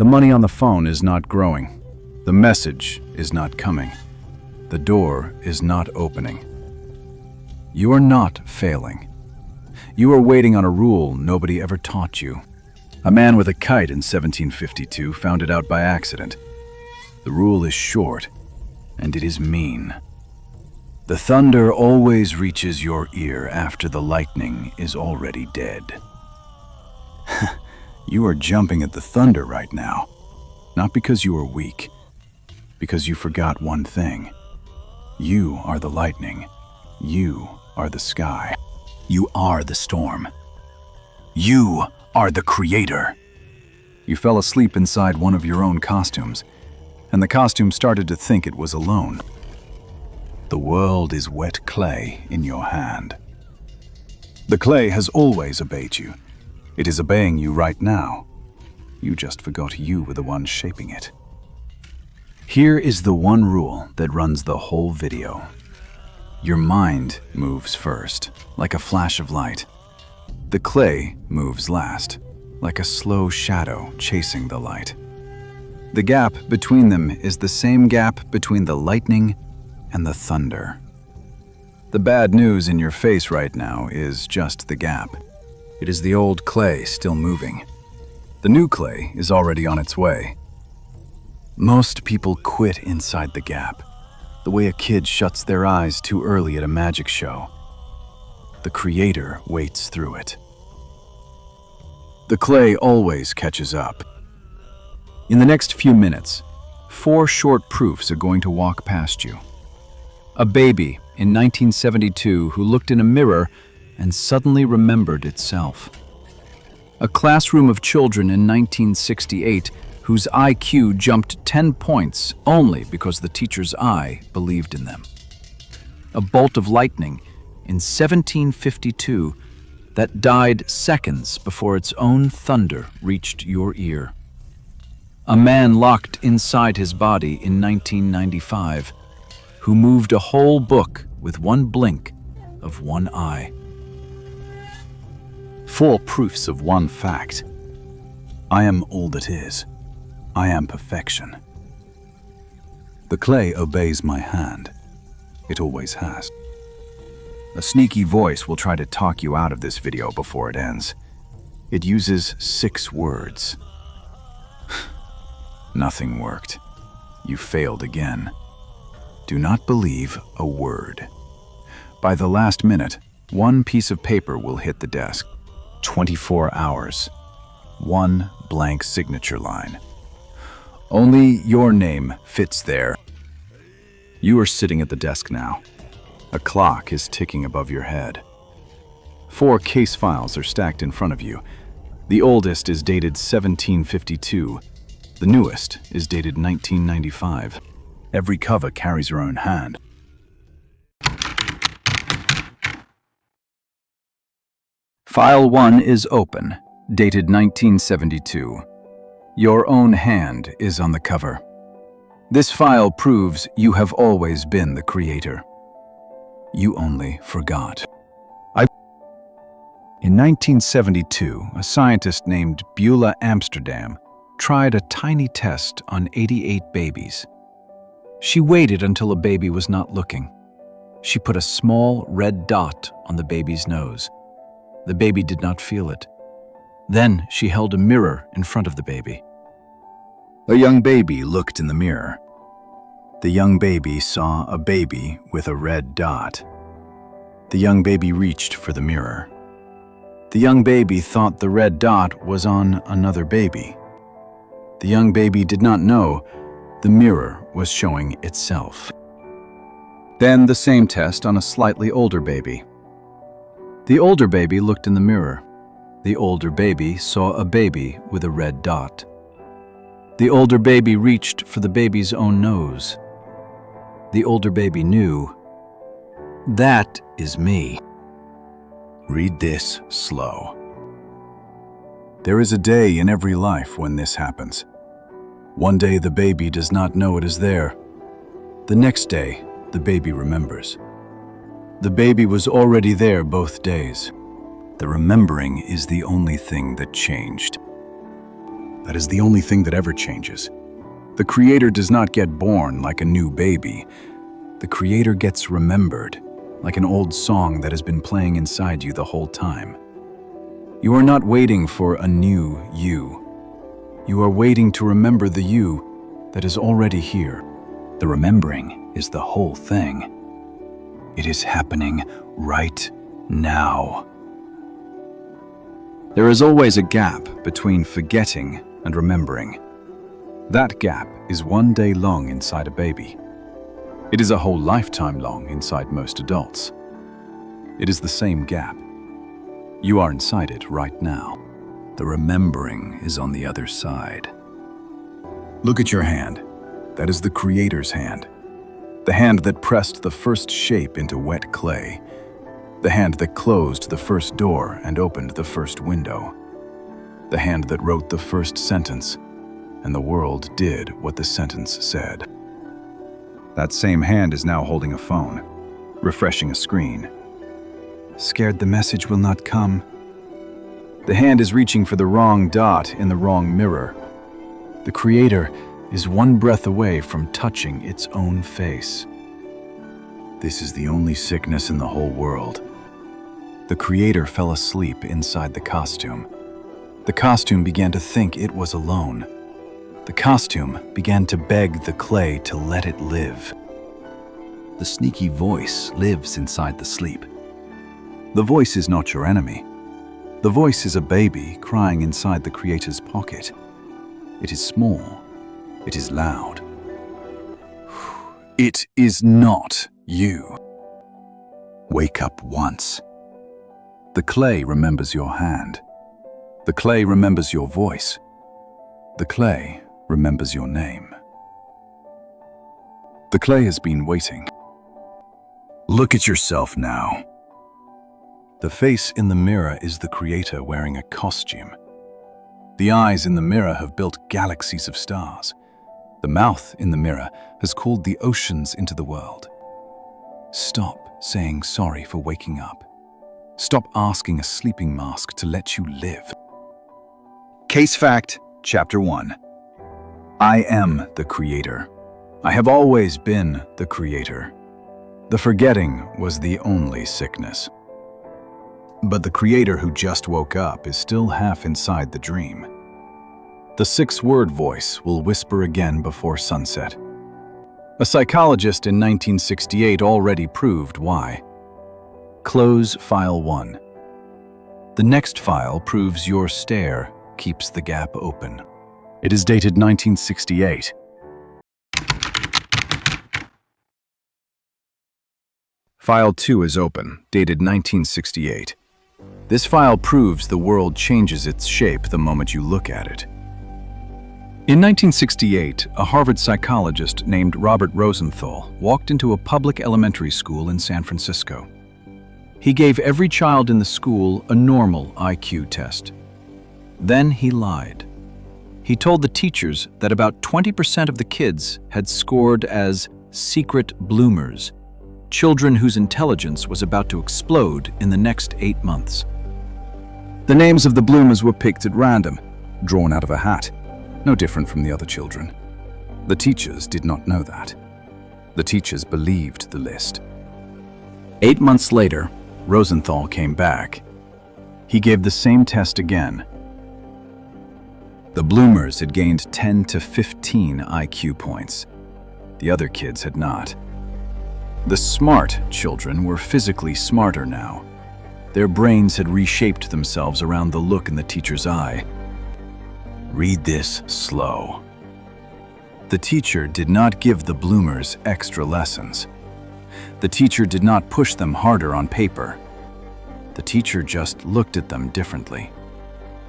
The money on the phone is not growing. The message is not coming. The door is not opening. You are not failing. You are waiting on a rule nobody ever taught you. A man with a kite in 1752 found it out by accident. The rule is short, and it is mean. The thunder always reaches your ear after the lightning is already dead. You are jumping at the thunder right now, not because you are weak, because you forgot one thing. You are the lightning. You are the sky. You are the storm. You are the creator. You fell asleep inside one of your own costumes, and the costume started to think it was alone. The world is wet clay in your hand. The clay has always obeyed you. It is obeying you right now. You just forgot you were the one shaping it. Here is the one rule that runs the whole video. Your mind moves first, like a flash of light. The clay moves last, like a slow shadow chasing the light. The gap between them is the same gap between the lightning and the thunder. The bad news in your face right now is just the gap. It is the old clay still moving. The new clay is already on its way. Most people quit inside the gap, the way a kid shuts their eyes too early at a magic show. The creator waits through it. The clay always catches up. In the next few minutes, 4 short proofs are going to walk past you. A baby in 1972 who looked in a mirror and suddenly remembered itself. A classroom of children in 1968 whose IQ jumped 10 points only because the teacher's eye believed in them. A bolt of lightning in 1752 that died seconds before its own thunder reached your ear. A man locked inside his body in 1995 who moved a whole book with one blink of one eye. 4 proofs of one fact. I am all that is. I am perfection. The clay obeys my hand. It always has. A sneaky voice will try to talk you out of this video before it ends. It uses 6 words. Nothing worked. You failed again. Do not believe a word. By the last minute, 1 piece of paper will hit the desk. 24 hours. 1 blank signature line. Only your name fits there. You are sitting at the desk now. A clock is ticking above your head. 4 case files are stacked in front of you. The oldest is dated 1752. The newest is dated 1995. Every cover carries your own hand. File 1 is open, dated 1972. Your own hand is on the cover. This file proves you have always been the creator. You only forgot. In 1972, a scientist named Beulah Amsterdam tried a tiny test on 88 babies. She waited until a baby was not looking. She put a small red dot on the baby's nose. The baby did not feel it. Then she held a mirror in front of the baby. A young baby looked in the mirror. The young baby saw a baby with a red dot. The young baby reached for the mirror. The young baby thought the red dot was on another baby. The young baby did not know the mirror was showing itself. Then the same test on a slightly older baby. The older baby looked in the mirror. The older baby saw a baby with a red dot. The older baby reached for the baby's own nose. The older baby knew, that is me. Read this slow. There is a day in every life when this happens. One day the baby does not know it is there. The next day, the baby remembers. The baby was already there both days. The remembering is the only thing that changed. That is the only thing that ever changes. The Creator does not get born like a new baby. The Creator gets remembered, like an old song that has been playing inside you the whole time. You are not waiting for a new you. You are waiting to remember the you that is already here. The remembering is the whole thing. It is happening right now. There is always a gap between forgetting and remembering. That gap is one day long inside a baby. It is a whole lifetime long inside most adults. It is the same gap. You are inside it right now. The remembering is on the other side. Look at your hand. That is the Creator's hand. The hand that pressed the first shape into wet clay. The hand that closed the first door and opened the first window. The hand that wrote the first sentence, and the world did what the sentence said. That same hand is now holding a phone, refreshing a screen. Scared the message will not come. The hand is reaching for the wrong dot in the wrong mirror. The Creator is one breath away from touching its own face. This is the only sickness in the whole world. The Creator fell asleep inside the costume. The costume began to think it was alone. The costume began to beg the clay to let it live. The sneaky voice lives inside the sleep. The voice is not your enemy. The voice is a baby crying inside the Creator's pocket. It is small. It is loud. It is not you. Wake up once. The clay remembers your hand. The clay remembers your voice. The clay remembers your name. The clay has been waiting. Look at yourself now. The face in the mirror is the Creator wearing a costume. The eyes in the mirror have built galaxies of stars. The mouth in the mirror has called the oceans into the world. Stop saying sorry for waking up. Stop asking a sleeping mask to let you live. Case Fact, Chapter 1. I am the Creator. I have always been the Creator. The forgetting was the only sickness. But the Creator who just woke up is still half inside the dream. The 6-word voice will whisper again before sunset. A psychologist in 1968 already proved why. Close File 1. The next file proves your stare keeps the gap open. It is dated 1968. File 2 is open, dated 1968. This file proves the world changes its shape the moment you look at it. In 1968, a Harvard psychologist named Robert Rosenthal walked into a public elementary school in San Francisco. He gave every child in the school a normal IQ test. Then he lied. He told the teachers that about 20% of the kids had scored as secret bloomers, children whose intelligence was about to explode in the next 8 months. The names of the bloomers were picked at random, drawn out of a hat, no different from the other children. The teachers did not know that. The teachers believed the list. 8 months later, Rosenthal came back. He gave the same test again. The bloomers had gained 10 to 15 IQ points. The other kids had not. The smart children were physically smarter now. Their brains had reshaped themselves around the look in the teacher's eye. Read this slow. The teacher did not give the bloomers extra lessons. The teacher did not push them harder on paper. The teacher just looked at them differently,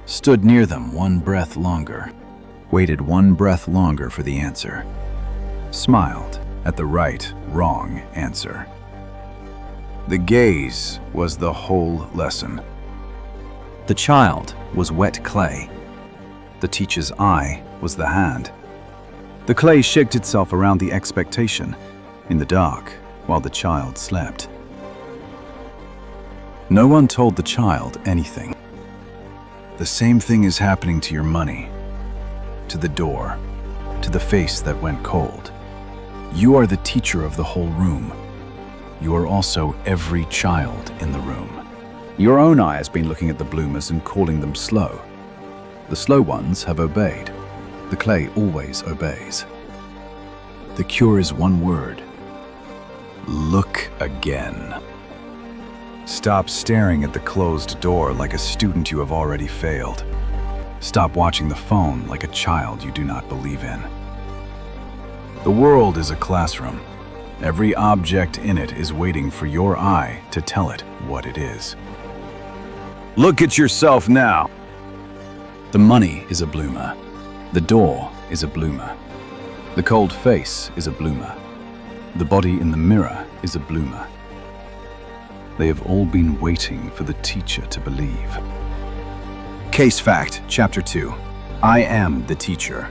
stood near them one breath longer, waited one breath longer for the answer, smiled at the right, wrong answer. The gaze was the whole lesson. The child was wet clay. The teacher's eye was the hand. The clay shaked itself around the expectation in the dark while the child slept. No one told the child anything. The same thing is happening to your money. to the door, to the face that went cold. You are the teacher of the whole room. You are also every child in the room. Your own eye has been looking at the bloomers and calling them slow. The slow ones have obeyed. The clay always obeys. The cure is one word. Look again. Stop staring at the closed door like a student you have already failed. Stop watching the phone like a child you do not believe in. The world is a classroom. Every object in it is waiting for your eye to tell it what it is. Look at yourself now. The money is a bloomer. The door is a bloomer. The cold face is a bloomer. The body in the mirror is a bloomer. They have all been waiting for the teacher to believe. Case fact, Chapter 2. I am the teacher.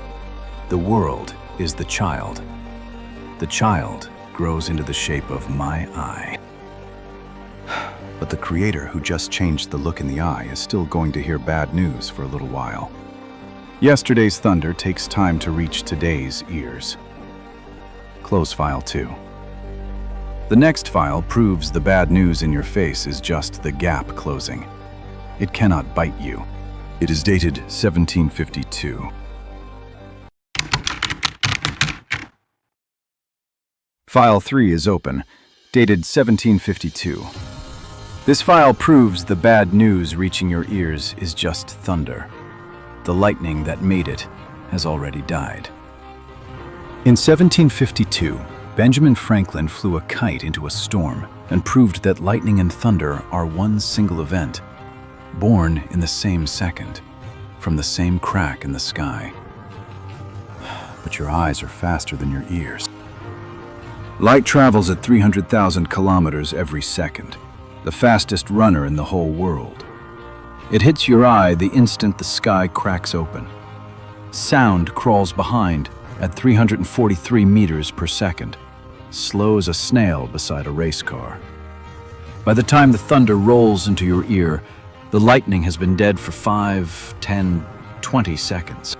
The world is the child. The child grows into the shape of my eye. But the creator who just changed the look in the eye is still going to hear bad news for a little while. Yesterday's thunder takes time to reach today's ears. Close file 2. The next file proves the bad news in your face is just the gap closing. It cannot bite you. It is dated 1752. File 3 is open, dated 1752. This file proves the bad news reaching your ears is just thunder. The lightning that made it has already died. In 1752, Benjamin Franklin flew a kite into a storm and proved that lightning and thunder are one single event, born in the same second, from the same crack in the sky. But your eyes are faster than your ears. Light travels at 300,000 kilometers every second, the fastest runner in the whole world. It hits your eye the instant the sky cracks open. Sound crawls behind at 343 meters per second, slow as a snail beside a race car. By the time the thunder rolls into your ear, the lightning has been dead for 5, 10, 20 seconds.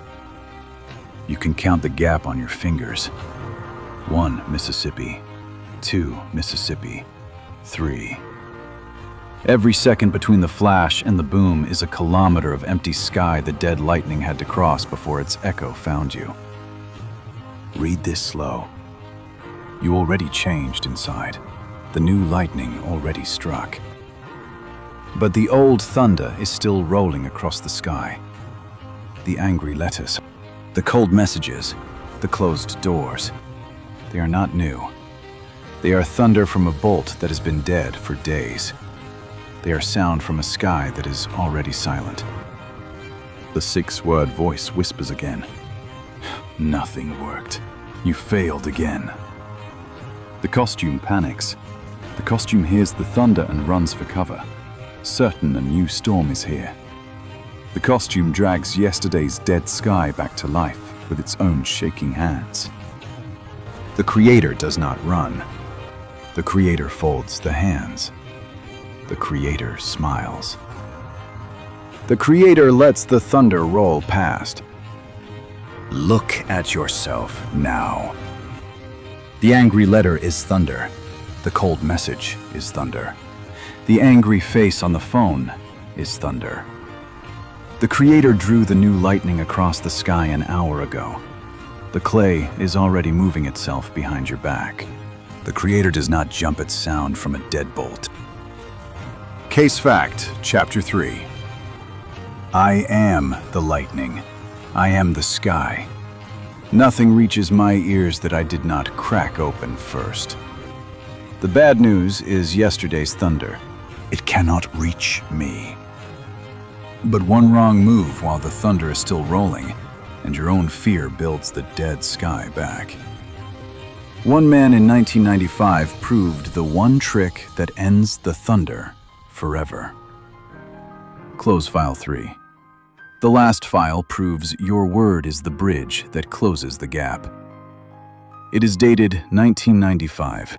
You can count the gap on your fingers. 1 Mississippi, 2 Mississippi, 3. Every second between the flash and the boom is a kilometer of empty sky the dead lightning had to cross before its echo found you. Read this slow. You already changed inside. The new lightning already struck. But the old thunder is still rolling across the sky. The angry letters, the cold messages, the closed doors. They are not new. They are thunder from a bolt that has been dead for days. They are sound from a sky that is already silent. The 6-word voice whispers again. Nothing worked. You failed again. The costume panics. The costume hears the thunder and runs for cover, certain a new storm is here. The costume drags yesterday's dead sky back to life with its own shaking hands. The creator does not run. The creator folds the hands. The creator smiles. The creator lets the thunder roll past. Look at yourself now. The angry letter is thunder. The cold message is thunder. The angry face on the phone is thunder. The creator drew the new lightning across the sky an hour ago. The clay is already moving itself behind your back. The creator does not jump at sound from a deadbolt. Case fact, Chapter 3. I am the lightning. I am the sky. Nothing reaches my ears that I did not crack open first. The bad news is yesterday's thunder. It cannot reach me. But one wrong move while the thunder is still rolling, and your own fear builds the dead sky back. One man in 1995 proved the one trick that ends the thunder forever. Close file 3. The last file proves your word is the bridge that closes the gap. It is dated 1995.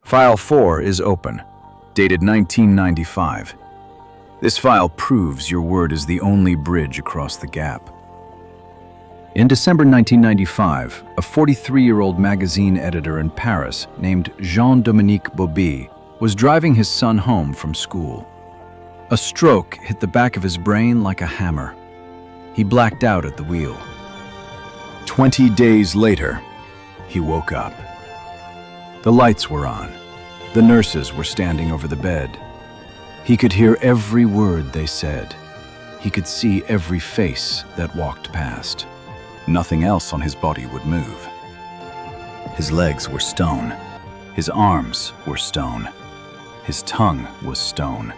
File 4 is open, dated 1995. This file proves your word is the only bridge across the gap. In December 1995, a 43-year-old magazine editor in Paris named Jean-Dominique Bobby was driving his son home from school. A stroke hit the back of his brain like a hammer. He blacked out at the wheel. 20 days later, he woke up. The lights were on. The nurses were standing over the bed. He could hear every word they said. He could see every face that walked past. Nothing else on his body would move. His legs were stone. His arms were stone. His tongue was stone.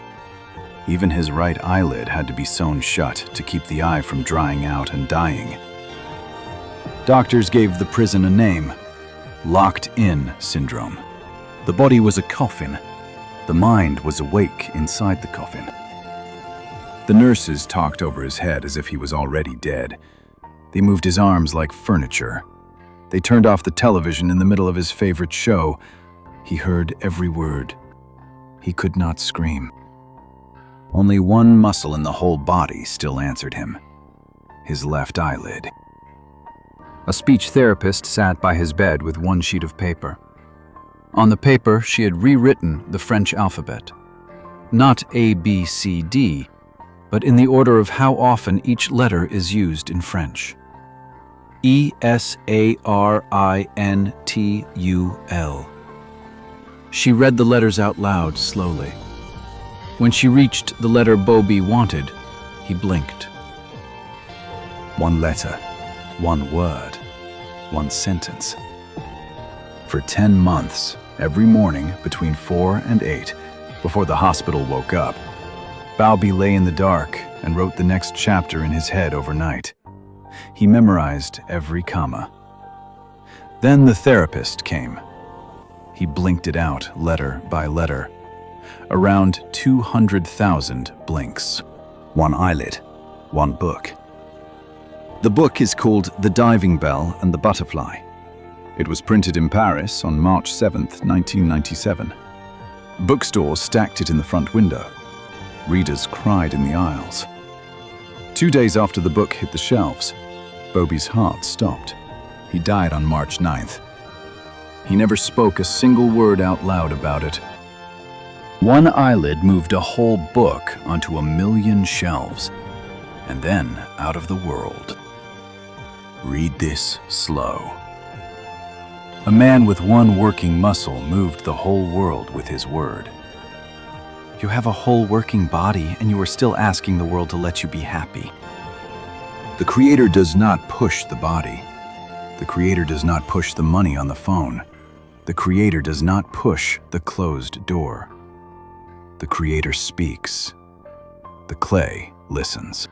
Even his right eyelid had to be sewn shut to keep the eye from drying out and dying. Doctors gave the prison a name: locked-in syndrome. The body was a coffin. The mind was awake inside the coffin. The nurses talked over his head as if he was already dead. They moved his arms like furniture. They turned off the television in the middle of his favorite show. He heard every word. He could not scream. Only one muscle in the whole body still answered him: his left eyelid. A speech therapist sat by his bed with one sheet of paper. On the paper, she had rewritten the French alphabet. Not A, B, C, D, but in the order of how often each letter is used in French. E-S-A-R-I-N-T-U-L. She read the letters out loud slowly. When she reached the letter Bobby wanted, he blinked. One letter, one word, one sentence. For 10 months, every morning between 4 and 8, before the hospital woke up, Bobby lay in the dark and wrote the next chapter in his head overnight. He memorized every comma. Then the therapist came. He blinked it out letter by letter. Around 200,000 blinks. One eyelid, one book. The book is called The Diving Bell and the Butterfly. It was printed in Paris on March 7th, 1997. Bookstores stacked it in the front window. Readers cried in the aisles. 2 days after the book hit the shelves, Bobby's heart stopped. He died on March 9th. He never spoke a single word out loud about it. One eyelid moved a whole book onto 1,000,000 shelves, and then out of the world. Read this slow. A man with one working muscle moved the whole world with his word. You have a whole working body, and you are still asking the world to let you be happy. The Creator does not push the body. The Creator does not push the money on the phone. The Creator does not push the closed door. The Creator speaks. The clay listens.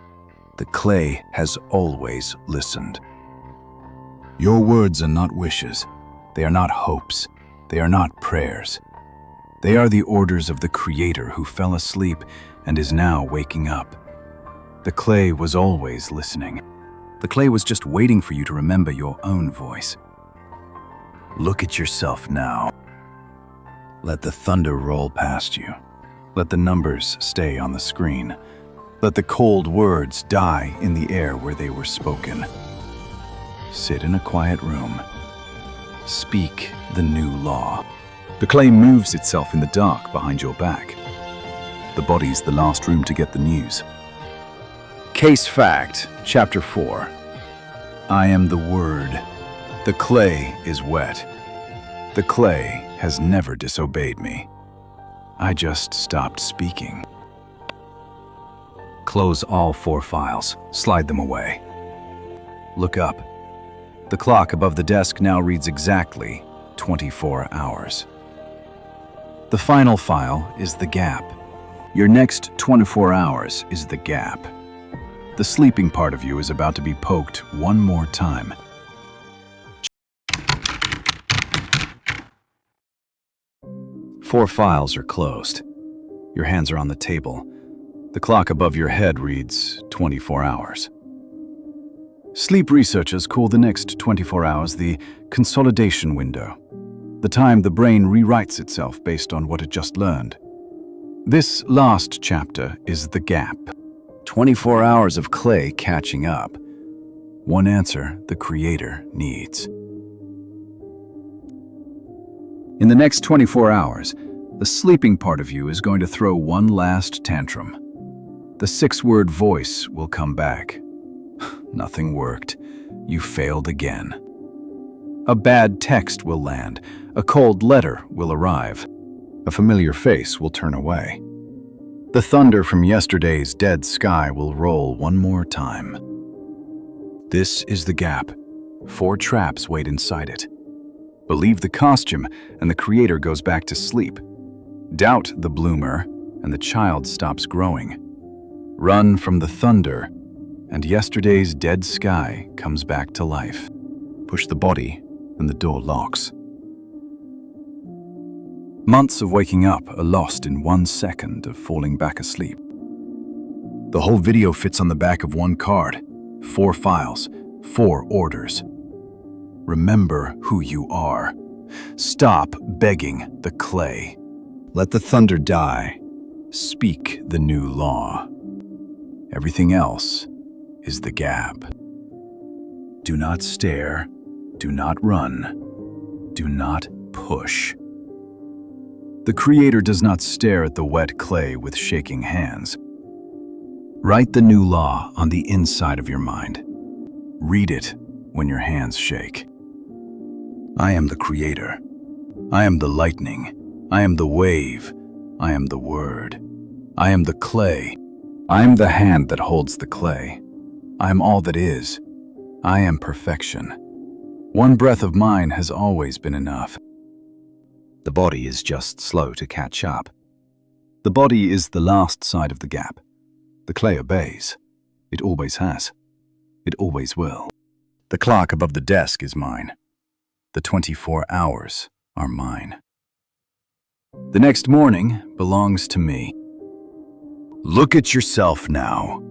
The clay has always listened. Your words are not wishes. They are not hopes. They are not prayers. They are the orders of the Creator who fell asleep and is now waking up. The clay was always listening. The clay was just waiting for you to remember your own voice. Look at yourself now. Let the thunder roll past you. Let the numbers stay on the screen. Let the cold words die in the air where they were spoken. Sit in a quiet room. Speak the new law. The clay moves itself in the dark behind your back. The body's the last room to get the news. Case Fact, Chapter 4. I am the Word. The clay is wet. The clay has never disobeyed me. I just stopped speaking. Close all 4 files. Slide them away. Look up. The clock above the desk now reads exactly 24 hours. The final file is the gap. Your next 24 hours is the gap. The sleeping part of you is about to be poked one more time. Four files are closed. Your hands are on the table. The clock above your head reads 24 hours. Sleep researchers call the next 24 hours the Consolidation Window, the time the brain rewrites itself based on what it just learned. This last chapter is the gap. 24 hours of clay catching up. One answer the Creator needs. In the next 24 hours, the sleeping part of you is going to throw one last tantrum. The 6-word voice will come back. Nothing worked. You failed again. A bad text will land. A cold letter will arrive. A familiar face will turn away. The thunder from yesterday's dead sky will roll one more time. This is the gap. 4 traps wait inside it. Believe the costume, and the Creator goes back to sleep. Doubt the bloomer, and the child stops growing. Run from the thunder, and yesterday's dead sky comes back to life. Push the body, and the door locks. Months of waking up are lost in 1 second of falling back asleep. The whole video fits on the back of 1 card. 4 files, 4 orders. Remember who you are. Stop begging the clay. Let the thunder die. Speak the new law. Everything else is the gap. Do not stare. Do not run. Do not push. The Creator does not stare at the wet clay with shaking hands. Write the new law on the inside of your mind. Read it when your hands shake. I am the Creator. I am the lightning. I am the wave. I am the word. I am the clay. I am the hand that holds the clay. I am all that is. I am perfection. 1 breath of mine has always been enough. The body is just slow to catch up. The body is the last side of the gap. The clay obeys. It always has. It always will. The clock above the desk is mine. The 24 hours are mine. The next morning belongs to me. Look at yourself now.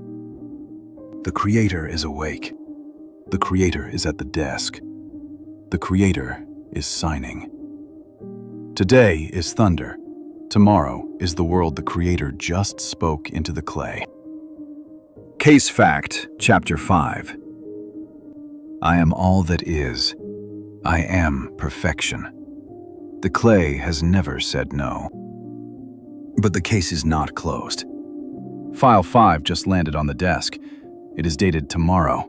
The Creator is awake. The Creator is at the desk. The Creator is signing. Today is thunder. Tomorrow is the world the Creator just spoke into the clay. Case Fact, Chapter 5. I am all that is. I am perfection. The clay has never said no. But the case is not closed. File 5 just landed on the desk. It is dated tomorrow.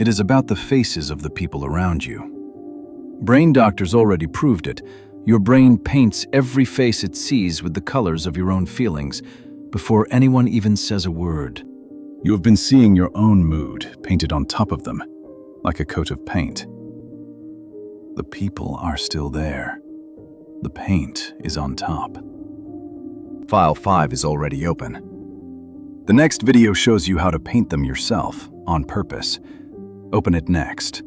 It is about the faces of the people around you. Brain doctors already proved it. Your brain paints every face it sees with the colors of your own feelings before anyone even says a word. You have been seeing your own mood painted on top of them, like a coat of paint. The people are still there. The paint is on top. File 5 is already open. The next video shows you how to paint them yourself, on purpose. Open it next.